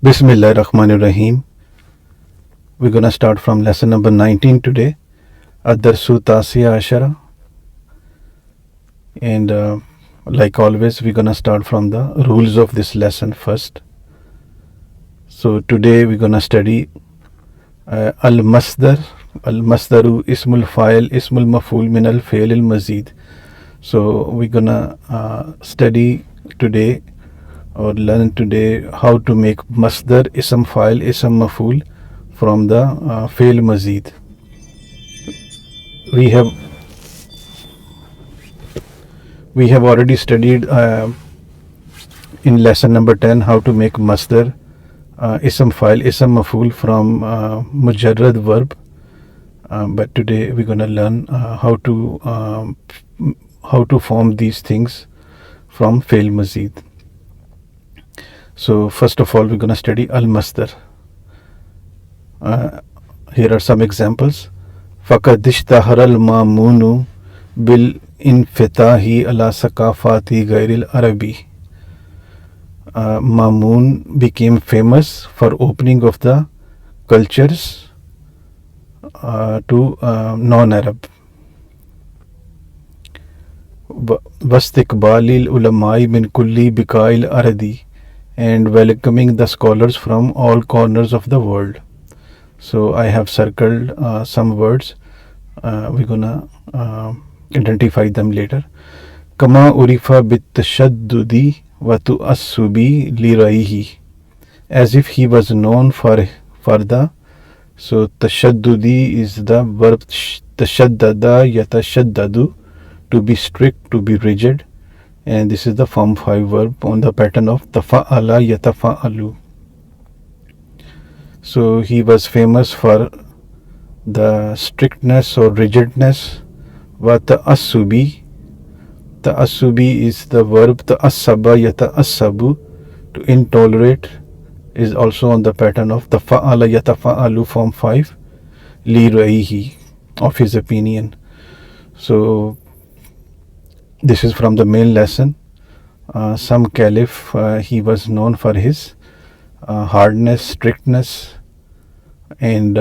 Bismillah Rahmanir Rahim. We're gonna start from lesson number 19 today. Ad-Darsu Tasiya Ashara. And like always, we're gonna start from the rules of this lesson first. So today we're gonna study Al-Masdar. Al-Masdaru Ismul Fa'il Ismul Maf'ul Min Al-Fi'l Al-Mazid. So we're gonna study today or learn today how to make Masdar Ism Fa'il Ism Maf'ul from the Fi'l Mazid. We have already studied in lesson number 10 how to make Masdar Ism Fa'il Ism Maf'ul from Mujarrad verb. But today we're gonna learn how to form these things from Fi'l Mazid. So first of all, we're gonna study Al-Masdar. Here are some examples. فَقَدْ اشْتَهَرَ الْمَامُونُ بِالْإِنْفِتَاحِ عَلَى ثَقَافَاتِ غَيْرِ الْعَرَبِ. Mamun became famous for opening of the cultures to non-Arab. وَاسْتِقْبَالِ الْعُلَمَاءِ مِنْ كُلِّ بِقَاعِ الْأَرْضِ, and welcoming the scholars from all corners of the world. So I have circled some words. We're gonna identify them later. Kama urifa bitashaddudi wa tu'assubi liraihi, as if he was known for the. So tashaddudi is the verb tashaddada yatashaddadu, to be strict, to be rigid, and this is the form 5 verb on the pattern of tafa'ala yatafa'alu. So he was famous for the strictness or rigidness. Wa ta'assubi. Ta'assubi is the verb ta'assaba yata'assabu, to intolerate, is also on the pattern of tafa'ala yatafa'alu form 5, li ra'yihi, of his opinion. So this is from the main lesson. Some caliph, he was known for his hardness, strictness, and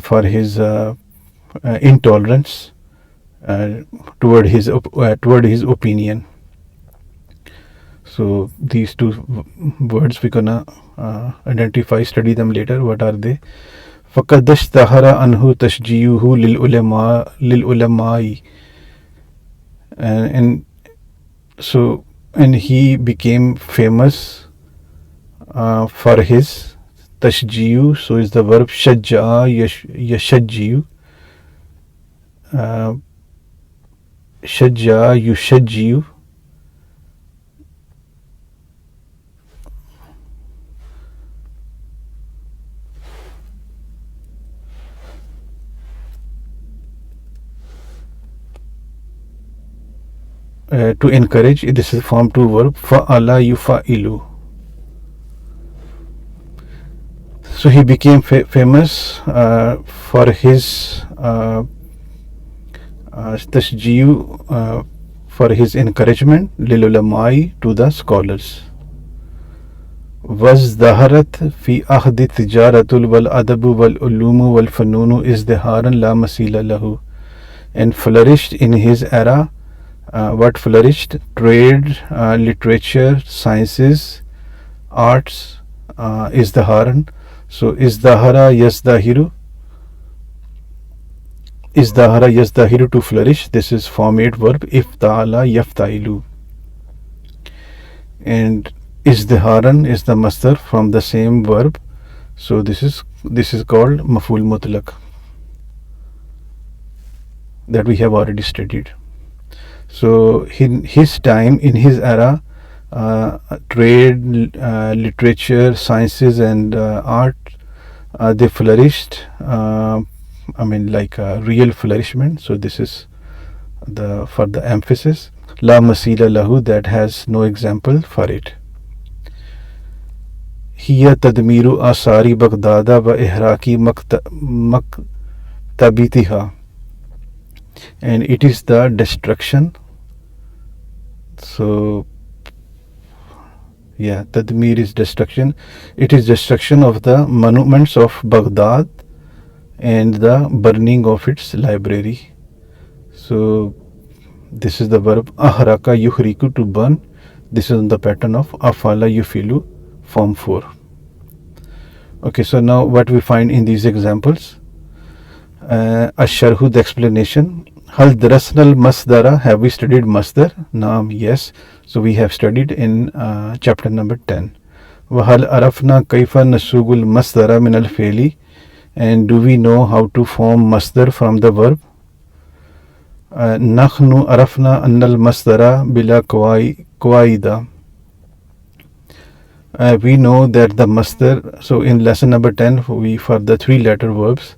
for his intolerance toward his opinion. So these two words we're gonna identify, study them later. What are they? فَقَدْ اشْتَهَرَ أَنْهُ تَشْجِيعُهُ لِلْعُلَمَاءِ, and he became famous for his tashjiyu. So is the verb shajja'a yashajjiyu, shajja'a yushajjiyu. To encourage, this is form 2 verb fa'ala yufa'ilu. So he became famous for his tashjiyu, for his encouragement, lil ulamai, to the scholars. وازدهرت في عهد التجارة والأدب والعلوم والفنون ازدهارا لا مثيل له, and flourished in his era. What flourished? Trade, literature, sciences, arts, izdaharan. So izdahara yazdahiru, to flourish. This is form 8 verb ifta'ala yaftailu, and izdaharan is the masdar from the same verb. So this is called maf'ul mutlaq, that we have already studied. So in his time, in his era, trade, literature, sciences, and art, they flourished. Like real flourishment. So this is for the emphasis. La masila lahu, that has no example for it. Hiya tadmiru asari Baghdada wa ihraki maktabitiha, and it is the destruction. So Yeah, tadmir is destruction. It is destruction of the monuments of Baghdad and the burning of its library. So this is the verb ahraka yuhriku, to burn. This is on the pattern of afala yufilu, form 4. Okay, so now what we find in these examples. Asharhu, the explanation. Hal darasnal masdara, have we studied masdar? Naam, yes. So we have studied in chapter number 10. Wahal arafna kaifa nasugul masdara min al feli, and do we know how to form masdar from the verb? Nahnu arafna annal masdara bila qawaida. We know that the masdar, so in lesson number 10, we, for the 3-letter verbs,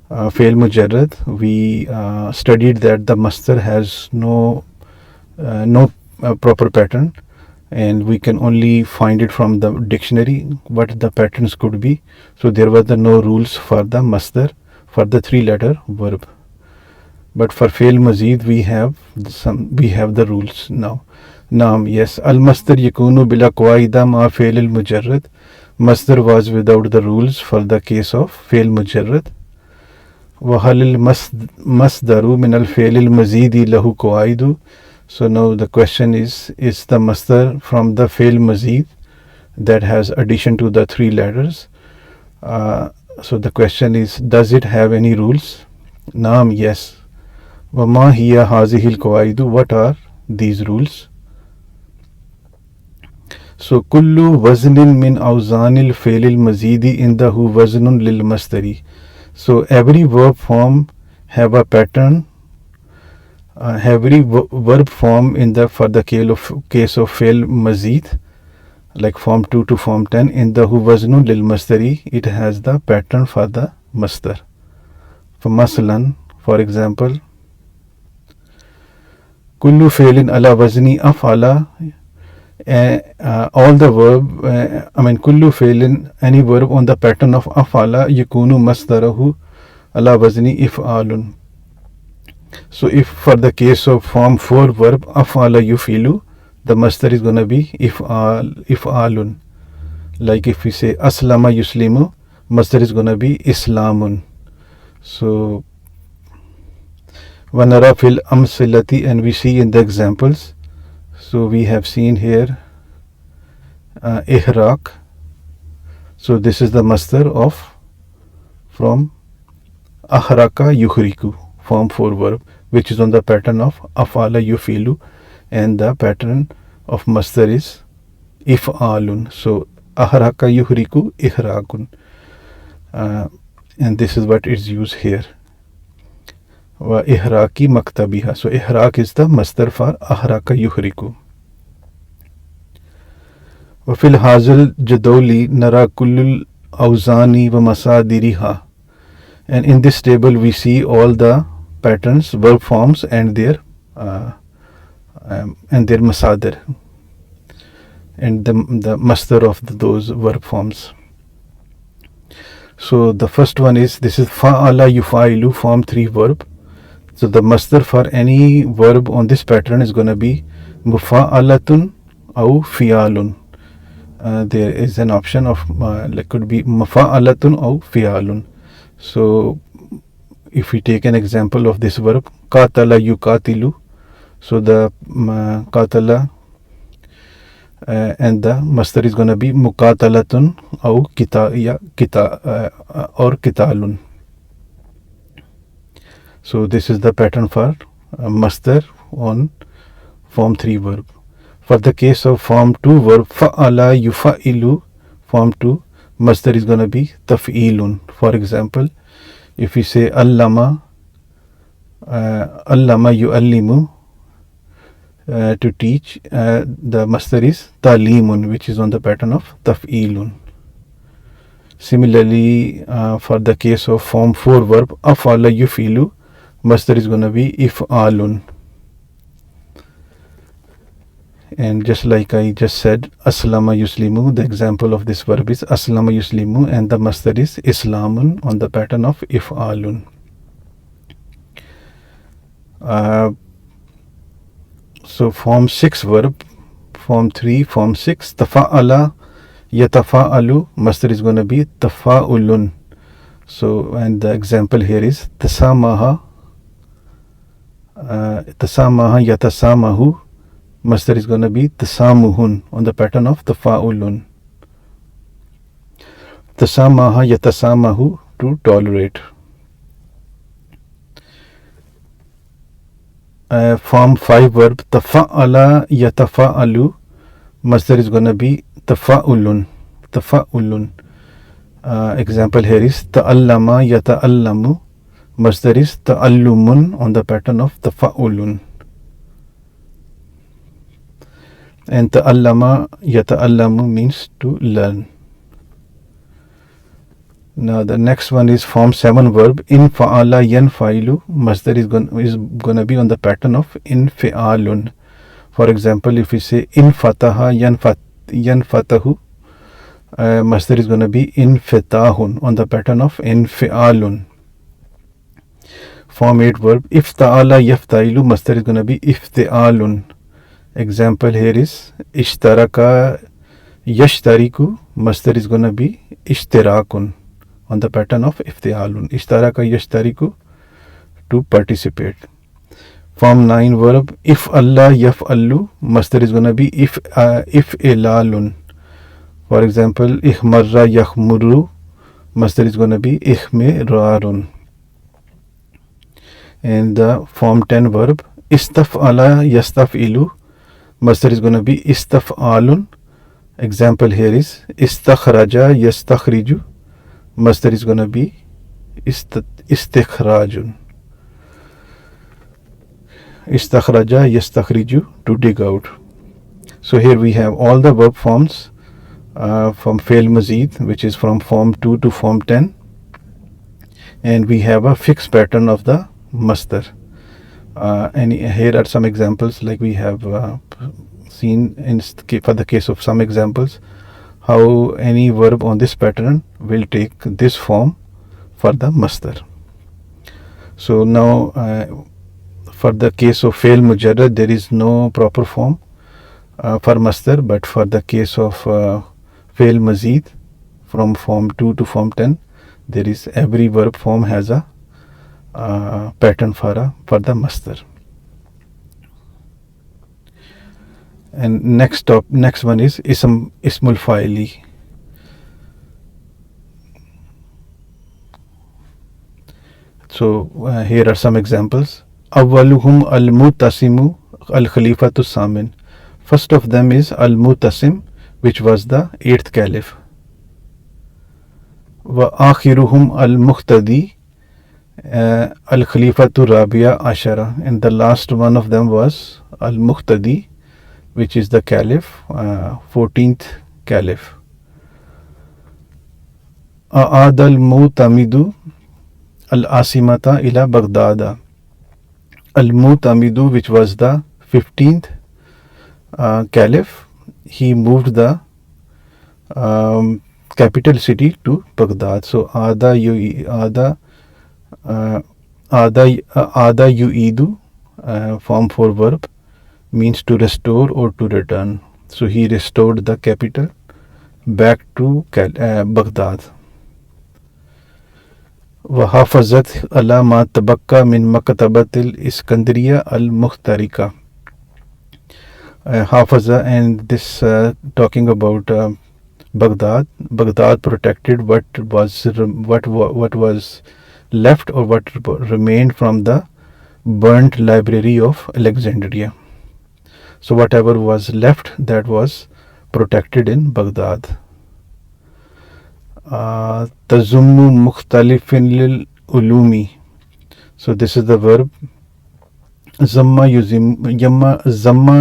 fail mujarrad, we studied that the masdar has no proper pattern, and we can only find it from the dictionary what the patterns could be. So there were no rules for the masdar for the 3-letter verb. But for fail mazid we have the rules now. Naam, yes. Al masdar yakunu bila qawaida ma fail al mujarrad. Masdar was without the rules for the case of fail mujarrad. Wahal al masdaru min al fail al mazidi lahu qawaidu. So now the question is the masdar from the fail mazid that has addition to the 3 letters? So the question is, does it have any rules? Naam, yes. Wama hiya hazihil qawaidu, what are these rules? So kullu waznin min awzanil failil mazidi indahu waznun lil masdari. So every verb form have a pattern. Every verb form for the case of fail mazid, like form 2 to form 10, in the waznun lil masdari, it has the pattern for the masdar. For masalan, for example, kullu failin ala wazni afala, all the verb, kullu failin, any verb on the pattern of afala, yakunu masdarahu ala wazni if'alun. So if for the case of form 4 verb afala yufilu, the masdar is going to be if'alun. Like if we say aslama yuslimu, masdar is going to be islamun. So wanara fil amsilati, and we see in the examples. So we have seen here ihraq. So this is the masdar from ahraka yuhriku, form 4 verb, which is on the pattern of afala yufilu, and the pattern of masdar is if'alun. So ahraka yuhriku ihraqun, and this is what is used here. Wa ihraqi maktabiha. So ihraq is the masdar for ahraka yuhriku. Wa fil hazal jadoli nara kullul awzani wa masadiriha, and in this table we see all the patterns, verb forms, and their masadar, and the masdar of those verb forms. So the first one is, this is fa'ala yufailu, form 3 verb. So the masdar for any verb on this pattern is going to be mufa'alatun aw fi'alun. There is an option of like could be mufa'alatun aw fi'alun. So if we take an example of this verb, qatala yuqatilu, so the qatala and the masdar is going to be muqatalatun aw or qitalun. So this is the pattern for masdar on form 3 verb. For the case of form 2 verb, fa'ala yufa'ilu, form 2, masdar is going to be taf'ilun. For example, if we say allama yu'allimu, to teach, the masdar is talimun, which is on the pattern of taf'ilun. Similarly, for the case of form 4 verb, afala yufilu, masdar is going to be if'alun. And just like I just said, aslama yuslimu, the example of this verb is aslama yuslimu, and the masdar is islamun on the pattern of if'alun. So form 6 verb, Form 3, Form 6, tafa'ala, yatafa'alu, masdar is going to be tafa'ulun. So, and the example here is tasamaha, yatasamahu, masdar is going to be tasamuhun on the pattern of tafa'ulun. Tasamaha, yatasamahu, to tolerate. Form 5 verb tafa'ala yatafa'alu, masdar is going to be tafa'ulun. Example here is ta'allama yata'allamu, masdar is ta'allumun on the pattern of tafa'ulun. And ta'allama yata'allamu means to learn. Now the next one is Form 7 verb infa'ala yanfa'ilu, masdar is going to be on the pattern of infa'alun. For example, if we say infataha yanfatahu, masdar is going to be infitahun on the pattern of infa'alun. Form 8 verb ifta'ala yaftailu, masdar is going to be ifti'alun. Example here is ishtaraka yashtariku, masdar is going to be ishtirakun on the pattern of ifti'alun. Ishtaraka yashtariku, to participate. Form 9 verb if Allah yaf'allu, masdar is going to be if'ilalun. For example, ihmarra yahmurru, masdar is going to be ihmirarun. And the Form 10 verb istaf'ala yastaf'ilu, masdar is going to be istaf'alun. Example here is istakhraja yastakhriju, masdar is going to be istikhrajun. Istakhraja yastakhriju, to dig out. So here we have all the verb forms from Fail Mazid, which is from Form 2 to Form 10, and we have a fixed pattern of the masdar. And here are some examples, like we have seen for the case of some examples, how any verb on this pattern will take this form for the masdar. So now for the case of fail mujarrad, there is no proper form for masdar, but for the case of fail mazid, from Form 2 to Form 10, there is every verb form has a pattern for the masdar. And next one is ismul fa'ili. So here are some examples. Awwaluhum al-mutasimu al-khalifatu samin. First of them is al-mutasim, which was the 8th caliph. Wa akhiruhum al-muhtadi al-khalifatu rabia ashara. And the last one of them was al-muhtadi, which is the caliph, 14th caliph. A'ad al-mutamidu al-asimata ila Baghdada. Al-Mutamidu, which was the 15th caliph, he moved the capital city to Baghdad. So Ada yu'idu, Form 4 verb, means to restore or to return. So he restored the capital back to Baghdad. وحافظت على ما تبقى من مكتبة الإسكندرية المخترقة. Hafaza, and this talking about Baghdad. Baghdad protected what was left or what remained from the burnt library of Alexandria. So whatever was left, that was protected in Baghdad. Tazummu mukhtalifin lil ulumi. So this is the verb zamma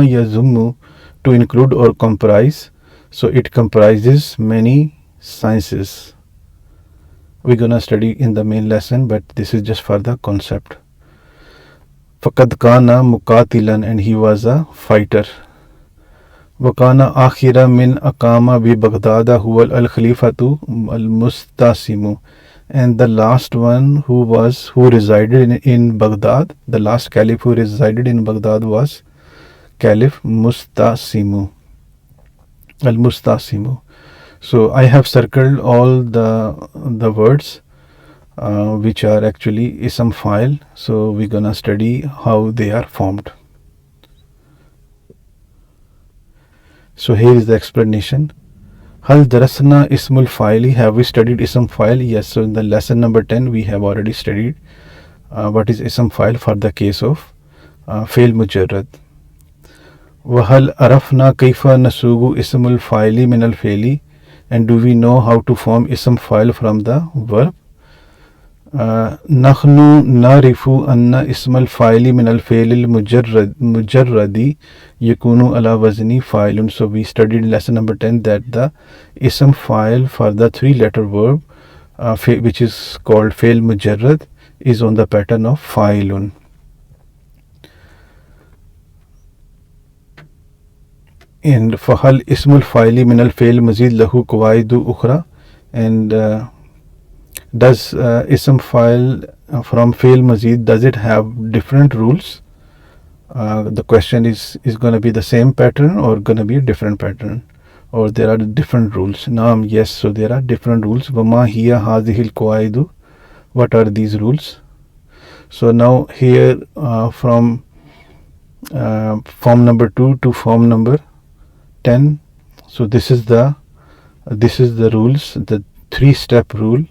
yazummu, to include or comprise. So it comprises many sciences. We're gonna study in the main lesson, but this is just for the concept. Faqad kana muqatilan, and he was a fighter. Wakana akhira min akama bi Baghdada huwa al-khalifatu al-mustasimu. And the last one who resided in Baghdad, the last caliph who resided in Baghdad was Caliph Mustasimu. Al-mustasimu. So I have circled all the words which are actually ism file. So we're gonna study how they are formed. So here is the explanation. Hal darasna ismul file. Have we studied ism file? Yes. So in the lesson number 10 we have already studied what is ism file for the case of fail mujarrad. Wahal arafna kaifa nasugu ismul file min al faili, and do we know how to form ism file from the verb? Nahnu narifu anna ismal fa'ili min al failil mujarradi yakunu ala wazni fa'ilun. So we studied in lesson number 10 that the ism file for the 3-letter verb which is called fail mujarrad is on the pattern of fa'ilun. And fahal ismul fa'ili min al fail mazid lahu qawaidu ukhra, and does ism file from fail mazid, does it have different rules? The question is going to be the same pattern or going to be a different pattern, or there are different rules? Naam, yes, so there are different rules. Wama hiya hadhil qawaidu, what are these rules? So now here from form number 2 to form number 10, so this is the rules, the 3-step rule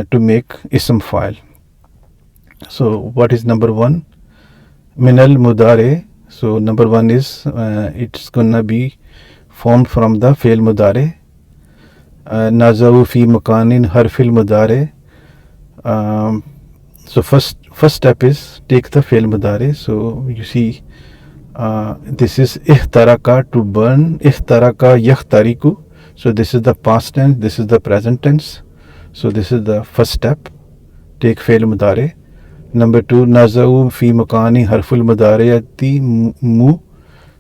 to make ism file. So what is number 1? Minal mudare. So number 1 is it's gonna be formed from the fail mudare. Nazawu fi makanin harfil mudare. So first step is take the fail mudare. So you see this is ihtaraka, to burn. Ihtaraka yahtariku. So this is the past tense, this is the present tense. So this is the first step. Take fail mudare. Number 2, nazau fi makani harful mudariyati mu.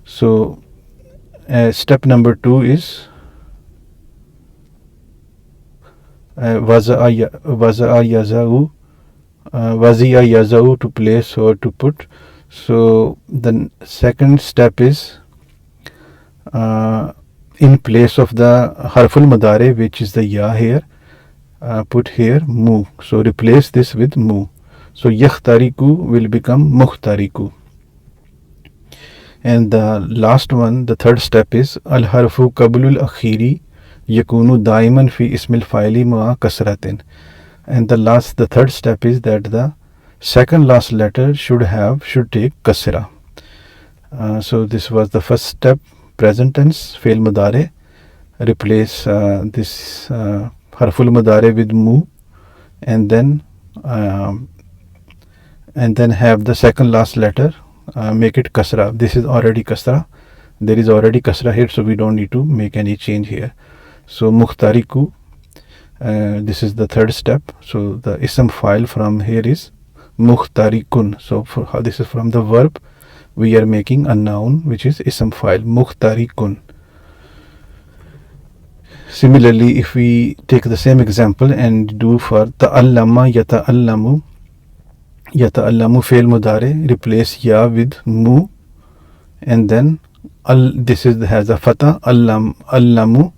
So step number 2 is wazi'a yazau, to place or to put. So the second step is in place of the harful mudare, which is the ya here, put here mu. So replace this with mu. So yakhtariku will become mukhtariku. And the last one, the third step is al harfu qablul akhiri yakunu daiman fi ismil fa'ili ma kasratin. And the third step is that the second last letter should take kasra. So this was the first step, present tense, fail mudare. Replace this harful mudare with mu, and then have the second last letter make it kasra. This is already kasra. There is already kasra here, so we don't need to make any change here. So mukhtariku, this is the third step. So the ism file from here is mukhtarikun. So this is from the verb. We are making a noun which is ism file, mukhtarikun. Similarly, if we take the same example and do for ta'allama yata'allamu, yata'allamu fail mudare, replace ya with mu, and then this has a fatha, allamu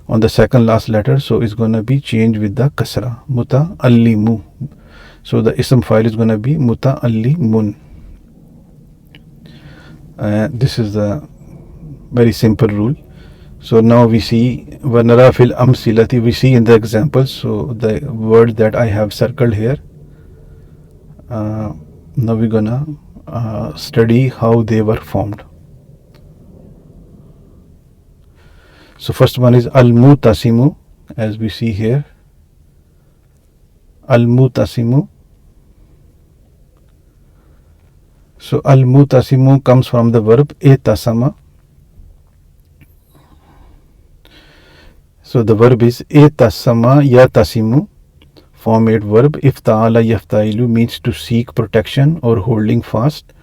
on the second last letter, so it's going to be changed with the kasra, muta'allimu. So the ism file is going to be muta'allimun. This is the very simple rule. So now we see vanara fil amsilati, we see in the example. So the word that I have circled here, now we're gonna study how they were formed. So first one is al-mutasimu, as we see here, al-mutasimu. So al-mutasimu comes from the verb etasama. So the verb is etasama yatasimu, form-made verb. Ifta'ala yaftailu means to seek protection or holding fast.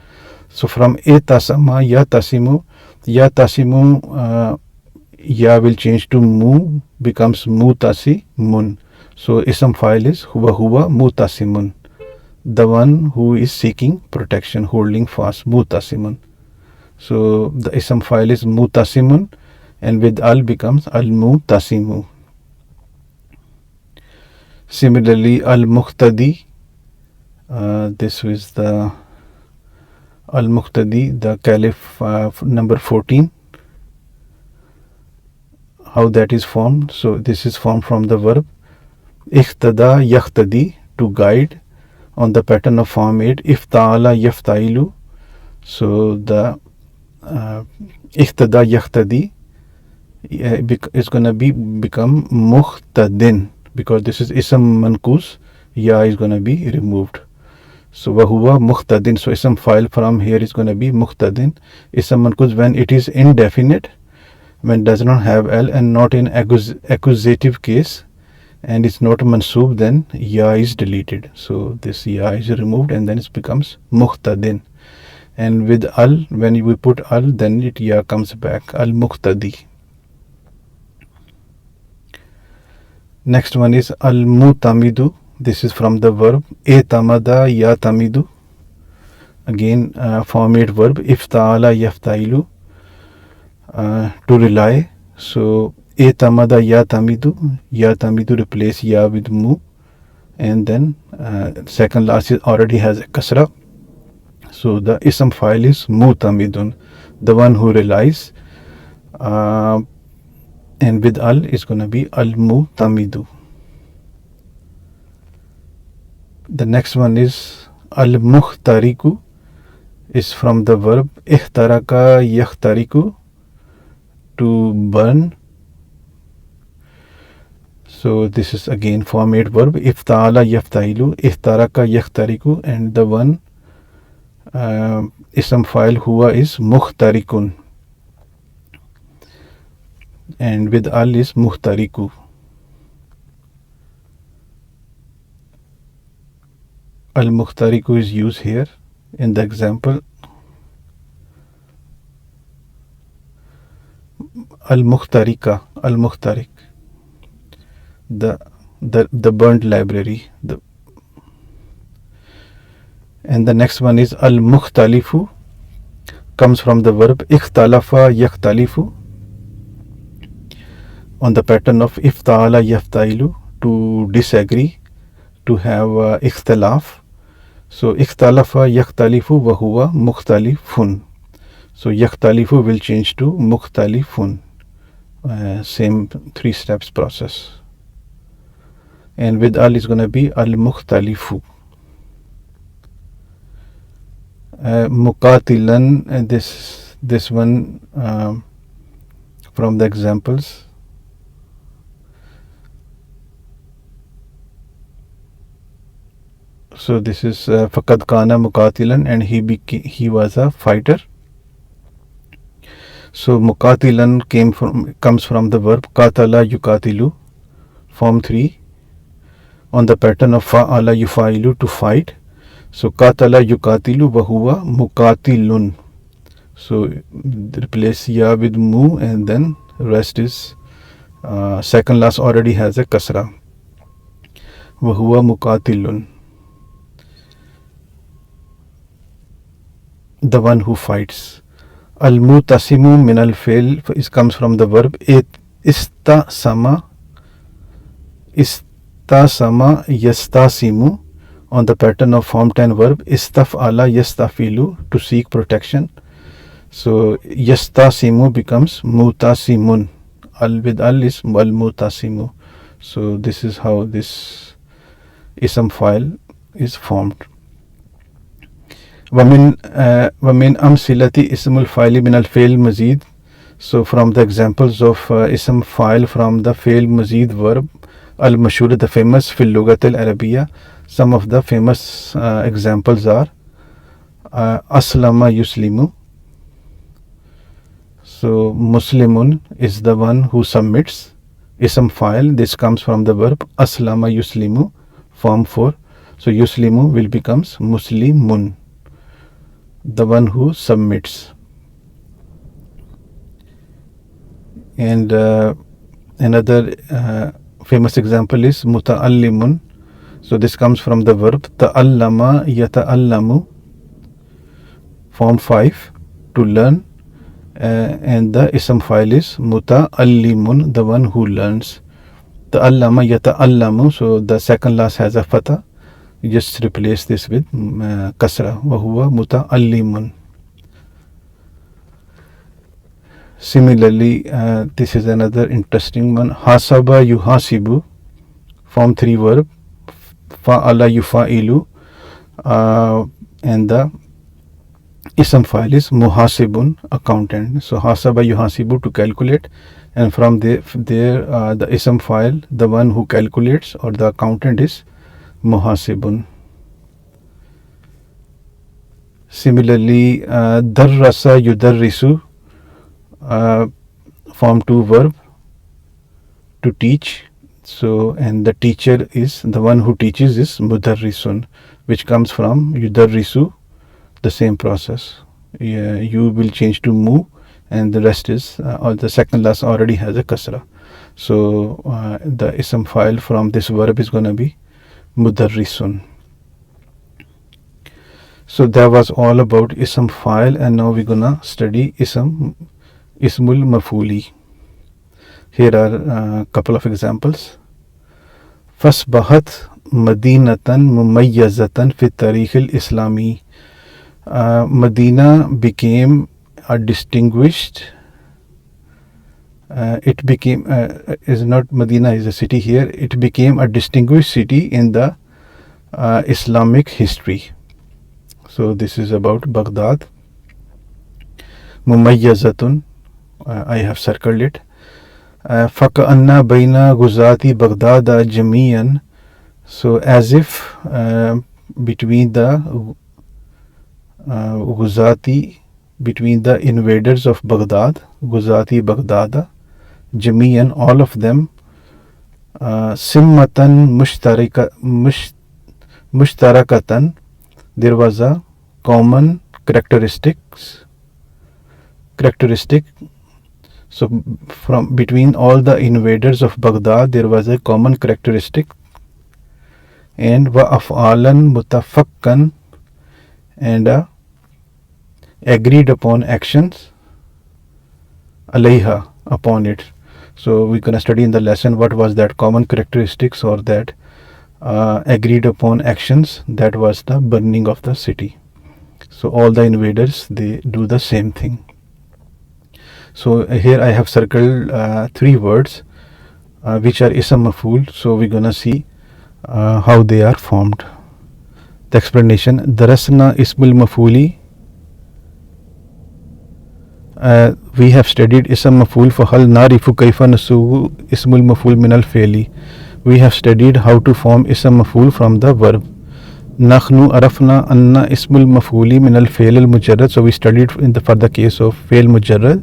So from etasama yatasimu, yatasimu, ya will change to mu, becomes mutasimun. So ism file is huwa mutasimun, the one who is seeking protection, holding fast, mutasimun. So the ism file is mutasimun, and with al becomes al-mu'tasimu. Similarly, al-muqtadi, this is the al-muqtadi, the caliph, number 14. How that is formed? So this is formed from the verb iqtada yaqtadi, to guide, on the pattern of form 8 ifta'ala yaftailu. So the iqtada yaqtadi is going to become muqtadin, because this is ism manqus, ya is going to be removed. So wahuwa muqtadin. So ism file from here is going to be muqtadin. Ism manqus when it is indefinite, when does not have al, and not in accusative case, and it's not mansoob, then ya is deleted. So this ya is removed and then it becomes muqtadin. And with al, when we put al, then it ya comes back, al muqtadi. Next one is al mutamidu. This is from the verb etamada yatamidu. Again, form 8 verb ifta'ala yaftailu, to rely. So etamada yatamidu replace ya with mu, and then second last is already has a kasra. So the ism file is mutamidun, the one who relies, and with al is going to be al mutamidu. The next one is al muhtariku, is from the verb ihtaraka yahtariku, to burn. So this is again form 8 verb ifta'ala yaftailu, ihtaraka yahtariku, and the one ism file huwa is muhtarikun, and with al is muhtariku. Al muhtariku is used here in the example. Al muhtarik, the burnt library. And the next one is al mukhtalifu, comes from the verb ikhtalafa yakhtalifu, on the pattern of ifta'ala yaftailu, to disagree, to have ikhtilaf. So ikhtalafa yakhtalifu wa huwa mukhtalifun. So yakhtalifu will change to mukhtalifun. Same 3 steps process. And with al is going to be al mukhtalifu. Muqatilan, and this one from the examples. So this is faqad kana muqatilan, and he was a fighter. So muqatilan comes from the verb qatala yuqatilu, form 3, on the pattern of fa'ala yufailu, to fight. So qatala yuqatilu wa huwa muqatilun. So replace ya with mu, and then rest is second last already has a kasra, wa huwa muqatilun, the one who fights. Al mutasimu min al fail comes from the verb istasama yastasimu, on the pattern of form 10 verb istaf'ala yastafilu, to seek protection. So yastasimu becomes mutasimun. Al with al is al mutasimu. So this is how this ism file is formed. ومن أمثلة اسم الفاعل من الفعل مزيد. So from the examples of ism file from the فعل مزيد verb المشهور, the famous في اللغة العربية, some of the famous examples are أسلم يسلم. So Muslimun is the one who submits. Ism file, this comes from the verb aslama yuslimu, form 4. So yuslimu will becomes muslimun, the one who submits. And another famous example is muta'allimun. So this comes from the verb ta'allama yata'allamu, form 5, to learn. and the ism file is muta'allimun, the one who learns. Ta'allama yata'allamu, so the second last has a fatha. You just replace this with kasra. Wa huwa muta'allimun. Similarly, this is another interesting one. Hasaba yuhasibu, form 3 verb. Fa'ala yufa'ilu, and the ism file is muhasibun, accountant. So hasaba yuhasibu, to calculate, and from there the ism file, the one who calculates or the accountant, is muhasibun. Similarly, darrasa yudarrisu, form 2 verb, to teach. So, and the teacher is, the one who teaches is mudarrisun, which comes from yudarrisu, the same process. You will change to mu, and the rest is, or the second last already has a kasra. So the ism file from this verb is going to be mudarrisun. So that was all about ism file, and now we're going to study ismul mafuli. Here are a couple of examples. Fasbahat madinatan mumayyazatan fi tarikh al-islami. Medina became a distinguished, it became, is not Medina is a city here, it became a distinguished city in the Islamic history. So this is about Baghdad. Mumayyazatun, I have circled it. Faka'anna baina guzati Baghdada jamiyan, so as if between the guzati, between the invaders of Baghdad, guzati Baghdada, jamiyan, all of them, simmatan mushtarakatan, there was a common characteristic. So from between all the invaders of Baghdad, there was a common characteristic. And wa af'alan mutafakkan, and agreed upon actions, alayha, upon it. So we're going to study in the lesson what was that common characteristics, or that agreed upon actions. That was the burning of the city. So all the invaders, they do the same thing. So here I have circled 3 words which are ism maf'ul. So we're gonna see how they are formed. The explanation: darasna ismul maf'uli. We have studied ism maf'ul. Fahal narifu kaifa nasuhu ismul maf'ul min al fi'li. We have studied how to form ism maf'ul from the verb. Nahnu arafna anna ismul maf'uli min al fi'l al mujarrad. So we studied for the case of fi'l mujarrad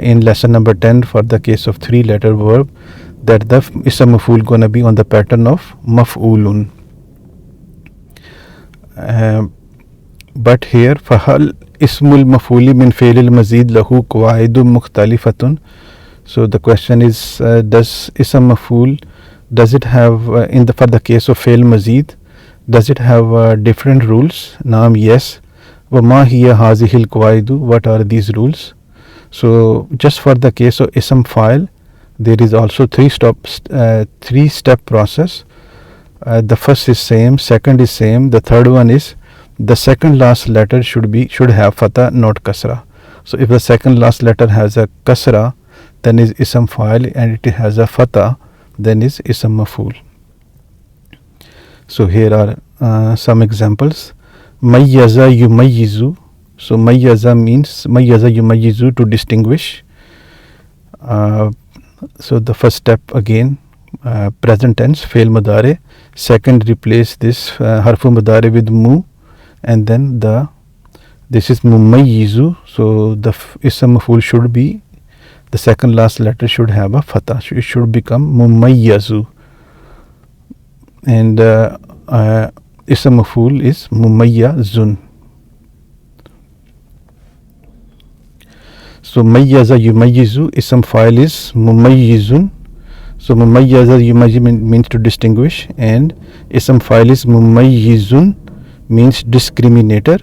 in lesson number 10, for the case of 3-letter verb, that the ism maf'ul gonna be on the pattern of maf'ulun. But here fahal ismul maf'uli min fi'l al mazid lahu qawaidun mukhtalifatun. So the question is, does ism maf'ul, does it have for the case of fi'l mazid, does it have different rules? Naam, yes. Wa ma hiya hazihil qawaidu, what are these rules? So just for the case of ism file, there is also 3-step process. The first is same, second is same, the third one is the second last letter should have fatha, not kasra. So if the second last letter has a kasra, then is ism file, and it has a fatha, then is ism maf'ul. So here are some examples. Mayyaza yumayyizu. So mayyaza means mayyaza yumayyizu, to distinguish. So the first step again, present tense, fail mudare. Second, replace this harfu mudare with mu, and then this is mumayyizu. So the ism maf'ul should be, the second last letter should have a fatha. It should become mumayyazu. And ism maf'ul is mumayyazun. So mayyaza yumayyizu, ism file is mumayyizun. So mumayyaza yumayyiz means to distinguish, and ism file is mumayyizun, means discriminator,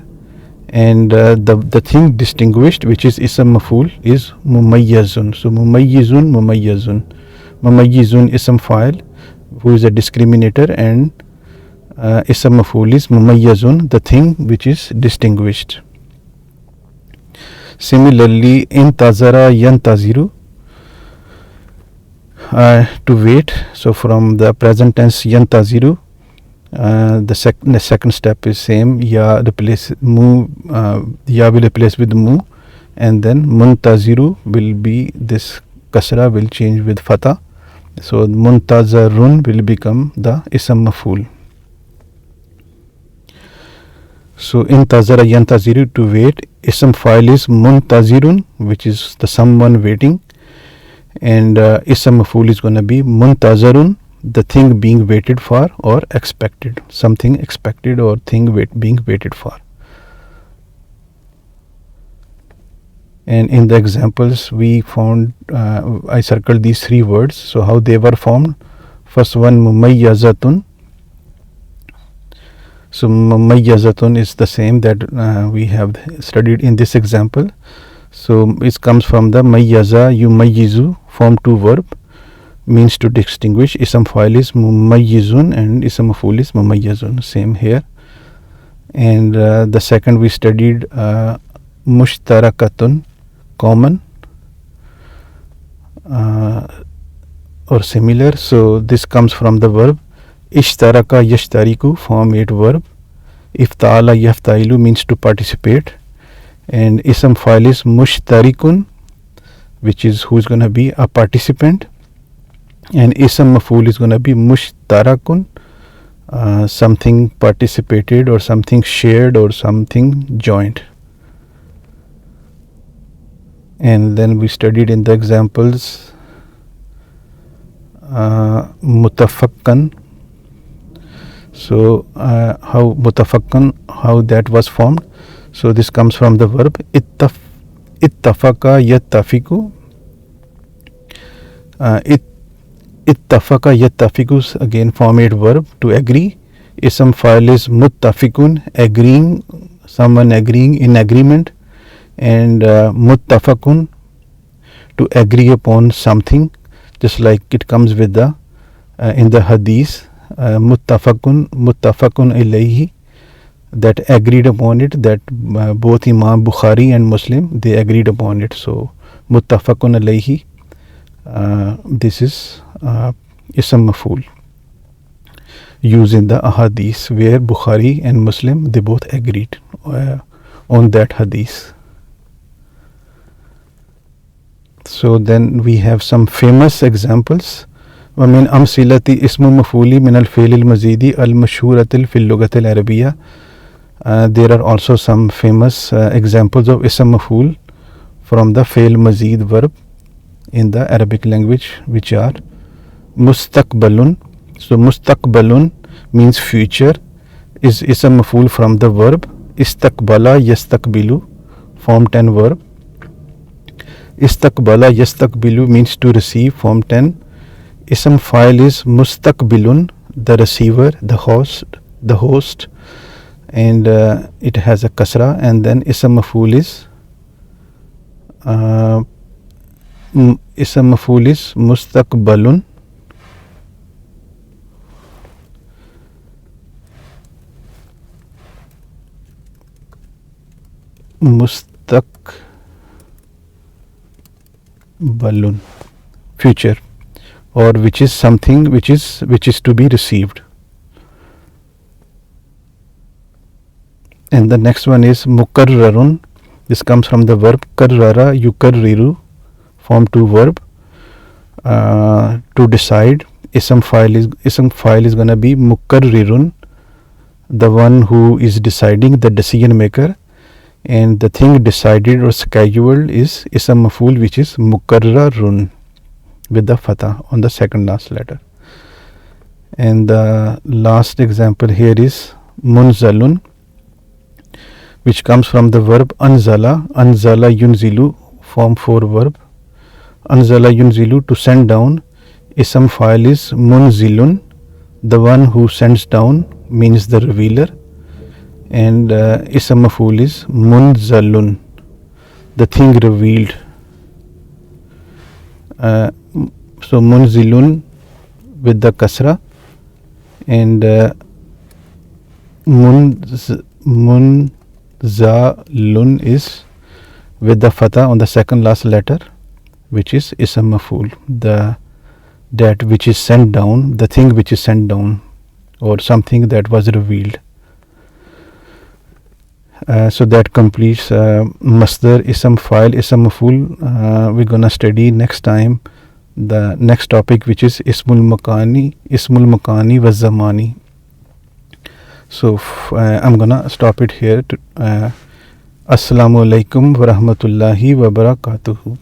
and the thing distinguished, which is ism maf'ul, is mumayyazun. So mumayyizun. Mumayyizun ism fa'il, who is a discriminator, and ism maf'ul is mumayyazun, the thing which is distinguished. Similarly, intazara yantaziru, to wait. So from the present tense yantaziru, the second step is same. Ya replace mu, ya will replace with mu, and then muntaziru will be, this kasra will change with fatha. So muntazarun will become the ism maf'ul. So intazara yantaziru, to wait. Ism fa'il is muntazirun, which is the someone waiting, and ism maf'ul is going to be muntazarun, the thing being waited for or expected, something expected or thing being waited for. And in the examples we found, I circled these three words. So how they were formed: first one, mumayyazatun. So mumayyazatun is the same that we have studied in this example. So it comes from the mayyaza yumayyizu, form to verb, means to distinguish. Ism fa'il is mumayyizun and ism maf'ul is mumayyazun, same here. And the second we studied mushtarakatun, common or similar. So this comes from the verb ishtaraka yashtariku, form 8 verb. Iftala yaftailu means to participate, and ism fa'il is mushtarikun, which is who is going to be a participant, and ism maf'ul is going to be mushtarakun, something participated or something shared or something joined. And then we studied in the examples mutafakkan. So how mutafakkan, how that was formed. So this comes from the verb ittafaka yattafiku. Ittafaka yattafiku, again form 8 verb, to agree. Ism fa'il is muttafikun, agreeing, someone agreeing, in agreement, and muttafakun, to agree upon something, just like it comes with the in the hadith, muttafakun ilayhi, that agreed upon it, that both Imam Bukhari and Muslim, they agreed upon it. So muttafakun alayhi, this is ism maf'ul, used in the ahadith where Bukhari and Muslim, they both agreed on that hadith. So then we have some famous examples. ومن أمثلة اسم مفعول من الفعل المزيد المشهورة في اللغة العربية. There are also some famous examples of ism maf'ul from the fi'l mazid verb in the Arabic language, which are mustaqbalun. So mustaqbalun means future, is ism maf'ul from the verb istaqbala yastaqbilu, form 10 verb. Istaqbala yastaqbilu means to receive, form 10. Ism fa'il is mustaqbilun, the receiver, the host, and it has a kasra. And then ism maf'ul is mustaqbalun. Mustaqbalun, future, or which is something which is to be received. And the next one is mukarrarun. This comes from the verb karrara yukarriru, form 2 verb, to decide. Ism fa'il is going to be mukarrirun, the one who is deciding, the decision maker, and the thing decided or scheduled is ism maf'ul, which is mukarrarun, with the fatha on the second last letter. And the last example here is munzalun, which comes from the verb anzala yunzilu, form 4 verb. Anzala yunzilu, to send down. Ism fa'il is munzilun, the one who sends down, means the revealer, and ism maf'ul is munzalun, the thing revealed. So munzilun with the kasra, and munzalun is with the fatha on the second last letter, which is ism maf'ul, that which is sent down, the thing which is sent down, or something that was revealed. So that completes masdar, ism, file, ism maf'ul. We're gonna study next time the next topic, which is ismul makani wa zamani. So I'm gonna stop it here. Assalamu alaikum wa rahmatullahi wa barakatuhu.